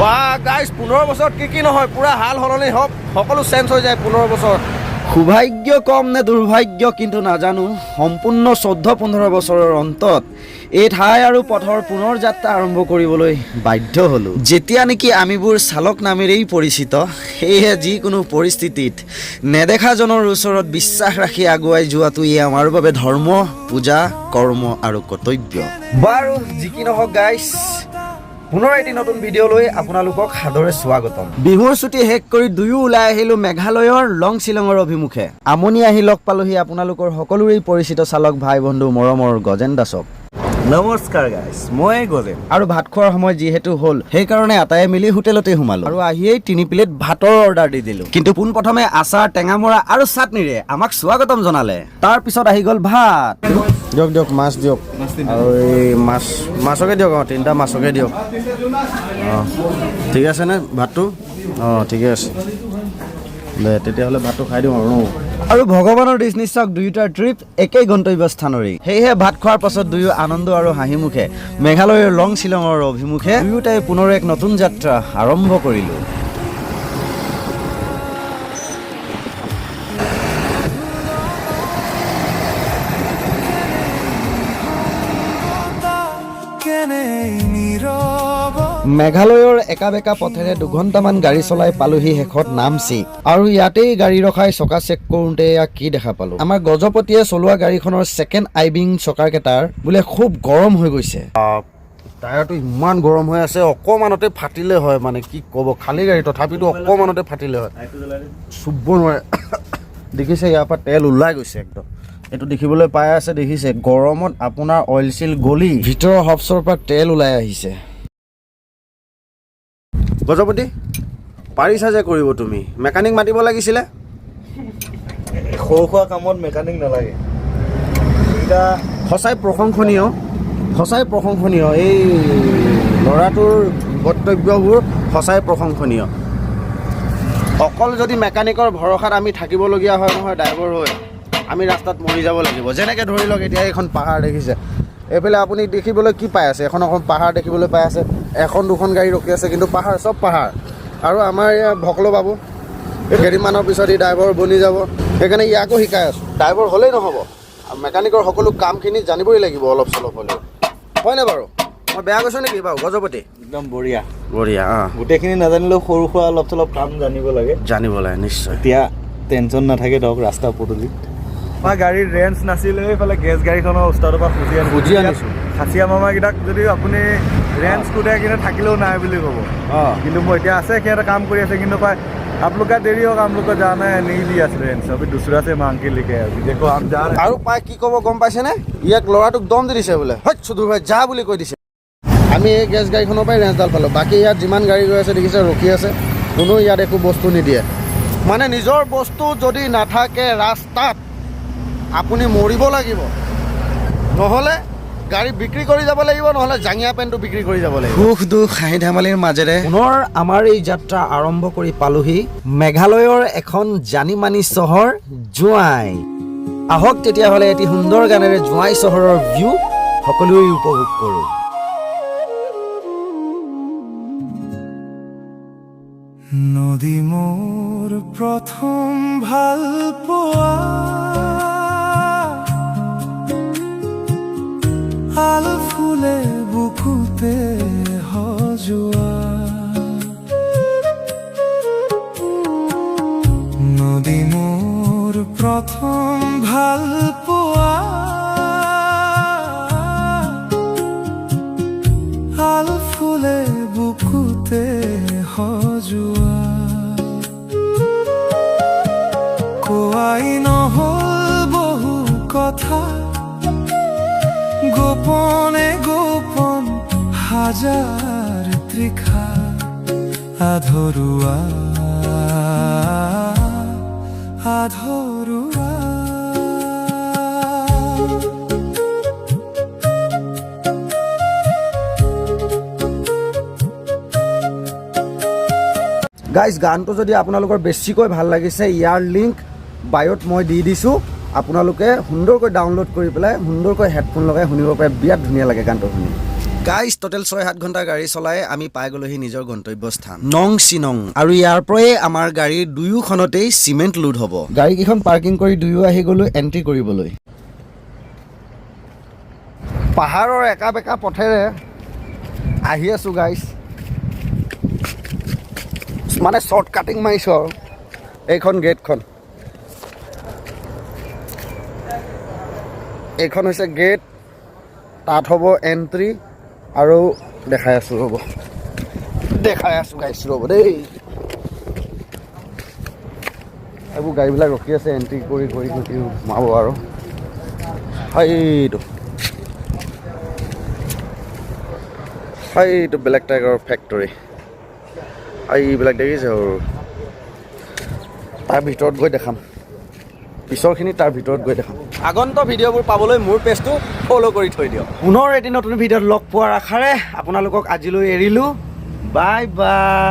বাহ গাইজ 15 বছৰত কি নহয় পুৰা হাল সলনি হওক সকলো চেঞ্জ হৈ যায় 15 বছৰত সৌভাগ্য কম নে দুৰ্ভাগ্য কিন্তু নাজানো সম্পূৰ্ণ 14-15 বছৰৰ অন্তত এই ঠাই আৰু পথৰ পুনৰ যাত্ৰা আৰম্ভ কৰিবলৈ বাধ্য হ'লো যেতিয়া নেকি আমিবোৰ চালক নামেৰেই পৰিচিত সেয়ে যিকোনো পৰিস্থিতিত নেদেখাজনৰ ওচৰত বিশ্বাস ৰাখি আগুৱাই যোৱাটোৱেই আমাৰ বাবে ধৰ্ম পূজা কৰ্ম আৰু কৰ্তব্য বাৰু যি কি নহওক গাইজ পুনৰ এটি নতুন ভিডিঅ' লৈ আপোনালোকক সাদৰে স্বাগতম বিহুৰ ছুটি শেষ কৰি দুয়ো ওলাই আহিলোঁ মেঘালয়ৰ লং শ্বিলঙৰ অভিমুখে আমনি আহি লগ পালোহি আপোনালোকৰ সকলোৰে পৰিচিত চালক ভাই বন্ধু মৰমৰ গজেন দাসক নমস্কাৰ গাইজ মই গজেন আৰু ভাত খোৱাৰ সময় যিহেতু হ'ল সেইকাৰণে আটাই মিলি হোটেলতে সোমালো আৰু আহিয়েই 3 প্লেট ভাতৰ অৰ্ডাৰ দি দিলোঁ কিন্তু পোনপ্ৰথমে আচাৰ টেঙামৰা আৰু চাটনিৰে আমাক স্বাগতম জনালে তাৰ পিছত আহি গ'ল ভাত দিয়ক মাছ দিয়ক আৰু এই মাছকে দিয়ক তিনিটা মাছকে দিয়ক ঠিক আছে নে ভাতটো ঠিকে আছে দে তেতিয়াহ'লে ভাতটো খাই দিওঁ আৰু ভগৱানৰ দিশ নিশ্চয় দুয়োটাৰ ট্ৰিপ একেই গন্তব্যস্থানৰেই সেয়েহে ভাত খোৱাৰ পাছত দুয়ো আনন্দ আৰু হাঁহিমুখে মেঘালয়ৰ লং শ্বিলঙৰ অভিমুখে দুয়োটাই পুনৰ এক নতুন যাত্ৰা আৰম্ভ কৰিলোঁ মেঘালয়ৰ একা-বেকা পথেৰে 2 ঘণ্টামান গাড়ী চলাই পালোহি শেষত নামচি আৰু ইয়াতেই গাড়ী ৰখাই চকা চেক কৰোঁতে কি দেখা পালোঁ আমাৰ গজপতিয়ে চলোৱা গাড়ীখনৰ ছেকেণ্ড আইবিং চকাৰকেইটাৰ বোলে খুব গৰম হৈ গৈছে টায়াৰটো ইমান গৰম হৈ আছে অকণমানতে ফাটিলে হয় মানে কি ক'ব খালী গাড়ী তথাপিতো অকণমানতে ফাটিলে হয় চুব নোৱাৰে দেখিছে ইয়াৰ পৰা তেল ওলাই গৈছে একদম এইটো দেখিবলৈ পাই আছে দেখিছে গৰমত আপোনাৰ অইল চিল গলি ভিতৰৰ হবছৰ পৰা তেল ওলাই আহিছে গজপতি পাৰিছা যে কৰিব তুমি মেকানিক মাতিব লাগিছিলে সৰু খোৱা কামত মেকানিক নালাগে এটা সঁচাই প্ৰশংসনীয় এই ল'ৰাটোৰ কৰ্তব্যবোৰ সঁচাই প্ৰশংসনীয় অকল যদি মেকানিকৰ ভৰসাত আমি থাকিবলগীয়া হয় নহয় ড্ৰাইভাৰ হৈ আমি ৰাস্তাত মৰি যাব লাগিব যেনেকৈ ধৰি লওক এতিয়া এইখন পাহাৰ দেখিছে এইফালে আপুনি দেখিবলৈ কি পাই আছে এখন পাহাৰ দেখিবলৈ পাই আছে 1-2খন গাড়ী ৰখি আছে কিন্তু পাহাৰ চব পাহাৰ আৰু আমাৰ ইয়াৰ ভকলো বাবু কেইদিনমানৰ পিছত ই ড্ৰাইভাৰ বনি যাব সেইকাৰণে ইয়াকো শিকাই আছোঁ ড্ৰাইভাৰ হ'লেই নহ'ব মেকানিকৰ সকলো কামখিনি জানিবই লাগিব অলপ চলপ হ'লেও হয়নে বাৰু মই বেয়া কৈছোঁ নেকি বাৰু গজপতি একদম বঢ়িয়া গোটেইখিনি নাজানিলেও সৰু সুৰা অলপ চলপ কাম জানিব লাগে নিশ্চয় এতিয়া টেনশ্যন নাথাকে ধৰক ৰাস্তা পদূলিত আমাৰ গাড়ীৰ ৰেঞ্জ নাছিলে এইফালে গেছ গাড়ীখনৰ ওচৰৰ পৰা খুজি আনিছোঁ খাচীয়া মামাকেইটাক যদি আপুনি ৰেঞ্জ সোধে কিন্তু থাকিলেও নাই বুলি ক'ব কিন্তু মই এতিয়া আছে সিহঁতে কাম কৰি আছে কিন্তু পাই आप लोग का देरी होगा हम लोग को जाना है नहीं लिया रेंज अभी दूसरा से मांग के लेके अभी देखो हम जा रहे हैं আৰু পাই কি ক'ব গম পাইছেনে ইয়াক ল'ৰাটোক দম দি দিছে বোলে হট সুধুৰ ভাই যা বুলি কৈ দিছে আমি এই গেছ গাড়ীখনৰ পৰাই ৰেঞ্জডাল পালোঁ বাকী ইয়াত যিমান গাড়ী গৈ আছে দেখিছে ৰখি আছে কোনো ইয়াত একো বস্তু নিদিয়ে মানে নিজৰ বস্তু যদি নাথাকে ৰাস্তাত আপুনি মৰিব লাগিব নহ'লে গাড়ী বিক্ৰী কৰি যাব লাগিব নহ'লে জাঙিয়া পেণ্টটো বিক্ৰী কৰি যাব লাগিব সুখ দুখ হাঁহি ধেমালিৰ মাজেৰে পুনৰ আমাৰ এই যাত্ৰা আৰম্ভ কৰি পালোহি মেঘালয়ৰ এখন জানি মানি চহৰ জোৱাই আহক তেতিয়াহ'লে এটি সুন্দৰ গানেৰে জোৱাই চহৰৰ ভিউ সকলোৱে উপভোগ কৰোঁ নদী মোৰ প্ৰথম ভাল পোৱা আল ফুলে বুকুতে সজোৱা নদী মোৰ প্ৰথম ভাল পোৱা আল ফুলে বুকুতে সজোৱা কোৱাই নহ'ল বহু কথা গোপনে গোপন হাজাৰ তৃষা আধৰুৱা গাইজ গানটো যদি আপোনালোকৰ বেছিকৈ ভাল লাগিছে ইয়াৰ লিংক বায়'ত মই দি দিছোঁ আপোনালোকে সুন্দৰকৈ ডাউনলোড কৰি পেলাই সুন্দৰকৈ হেডফোন লগাই শুনিব পাৰে বিৰাট ধুনীয়া লাগে গানটো শুনি গাইজ টোটেল 6-7 ঘণ্টা গাড়ী চলাই আমি পাই গ'লোহি নিজৰ গন্তব্যস্থান নং চিনং আৰু ইয়াৰ পৰাই আমাৰ গাড়ীৰ দুয়োখনতেই চিমেণ্ট লোড হ'ব গাড়ীকেইখন পাৰ্কিং কৰি দুয়ো আহি গ'লো এণ্ট্ৰি কৰিবলৈ পাহাৰৰ একা বেকা পথেৰে আহি আছোঁ গাইজ মানে শ্বৰ্ট কাটিং মাৰিছোঁ আৰু এইখন গেটখন এইখন হৈছে গেট তাত হ'ব এণ্ট্ৰি আৰু দেখাই আছোঁ গাইছ ৰ'ব দেই এইবোৰ গাড়ীবিলাক ৰখি আছে এণ্ট্ৰি কৰি সোমাব আৰু সেইটো বেলেগ টাইপৰ ফেক্টৰী এইবিলাক দেখিছে আৰু তাৰ ভিতৰত গৈ দেখাম পিছৰখিনি তাৰ ভিতৰত গৈ দেখাম আগন্ত ভিডিঅ'বোৰ পাবলৈ মোৰ পেজটো ফ'ল' কৰি থৈ দিয়ক পুনৰ এটি নতুন ভিডিঅ'ত লগ পোৱাৰ আশাৰে আপোনালোকক আজিলৈ এৰিলোঁ বাই বাই